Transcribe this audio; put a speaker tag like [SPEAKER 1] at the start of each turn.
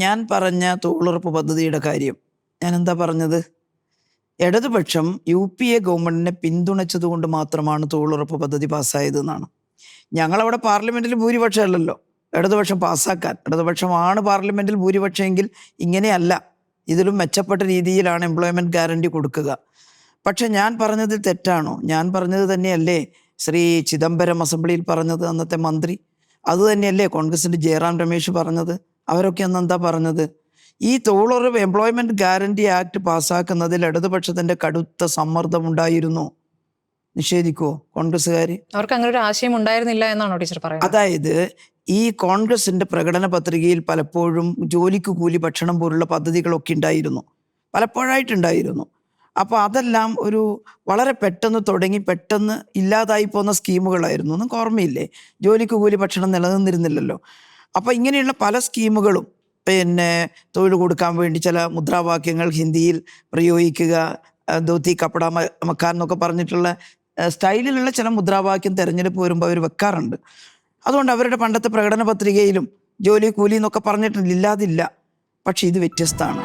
[SPEAKER 1] ഞാൻ പറഞ്ഞ തൊഴിലുറപ്പ് പദ്ധതിയുടെ കാര്യം ഞാൻ എന്താ പറഞ്ഞത്? ഇടതുപക്ഷം UPA ഗവൺമെന്റിനെ പിന്തുണച്ചത് കൊണ്ട് മാത്രമാണ് തൊഴിലുറപ്പ് പദ്ധതി പാസ്സായത് എന്നാണ്. ഞങ്ങളവിടെ പാർലമെന്റിൽ ഭൂരിപക്ഷം അല്ലല്ലോ ഇടതുപക്ഷം പാസ്സാക്കാൻ. ഇടതുപക്ഷമാണ് പാർലമെന്റിൽ ഭൂരിപക്ഷമെങ്കിൽ ഇങ്ങനെയല്ല, ഇതിലും മെച്ചപ്പെട്ട രീതിയിലാണ് എംപ്ലോയ്മെന്റ് ഗ്യാരണ്ടി കൊടുക്കുക. പക്ഷെ ഞാൻ പറഞ്ഞതിൽ തെറ്റാണോ? ഞാൻ പറഞ്ഞത് തന്നെയല്ലേ ശ്രീ ചിദംബരം അസംബ്ലിയിൽ പറഞ്ഞത്, അന്നത്തെ മന്ത്രി? അതുതന്നെയല്ലേ കോൺഗ്രസിന്റെ ജയറാം രമേശ് പറഞ്ഞത്? അവരൊക്കെ അന്ന് എന്താ പറഞ്ഞത്? ഈ തൊഴിലുറപ്പ് എംപ്ലോയ്മെന്റ് ഗ്യാരണ്ടി ആക്ട് പാസ്സാക്കുന്നതിൽ ഇടതുപക്ഷത്തിന്റെ കടുത്ത സമ്മർദ്ദം ഉണ്ടായിരുന്നു. നിഷേധിക്കുവോ കോൺഗ്രസ്സുകാർ?
[SPEAKER 2] അവർക്ക് അങ്ങനെ ഒരു ആശയം ഉണ്ടായിരുന്നില്ല എന്നാണോ ടീച്ചർ പറയുന്നത്?
[SPEAKER 1] അതായത് ഈ കോൺഗ്രസിന്റെ പ്രകടന പത്രികയിൽ പലപ്പോഴും ജോലിക്ക് കൂലി ഭക്ഷണം പോലുള്ള പദ്ധതികളൊക്കെ ഉണ്ടായിരുന്നു, പലപ്പോഴായിട്ടുണ്ടായിരുന്നു. അപ്പോൾ അതെല്ലാം ഒരു വളരെ പെട്ടെന്ന് തുടങ്ങി പെട്ടെന്ന് ഇല്ലാതായി പോകുന്ന സ്കീമുകളായിരുന്നു. നിങ്ങൾക്ക് ഓർമ്മയില്ലേ? ജോലിക്ക് കൂലി ഭക്ഷണം നിലനിന്നിരുന്നില്ലല്ലോ. അപ്പോൾ ഇങ്ങനെയുള്ള പല സ്കീമുകളും തൊഴിൽ കൊടുക്കാൻ വേണ്ടി ചില മുദ്രാവാക്യങ്ങൾ ഹിന്ദിയിൽ പ്രയോഗിക്കുക, ധോത്തി കപ്പട മക്കാൻ എന്നൊക്കെ പറഞ്ഞിട്ടുള്ള സ്റ്റൈലിലുള്ള ചില മുദ്രാവാക്യം തെരഞ്ഞെടുപ്പ് വരുമ്പോൾ അവർ വെക്കാറുണ്ട്. അതുകൊണ്ട് അവരുടെ പണ്ടത്തെ പ്രകടന പത്രികയിലും ജോലി കൂലി എന്നൊക്കെ പറഞ്ഞിട്ടില്ല, ഇല്ലാതില്ല. പക്ഷെ ഇത് വ്യത്യസ്തമാണ്.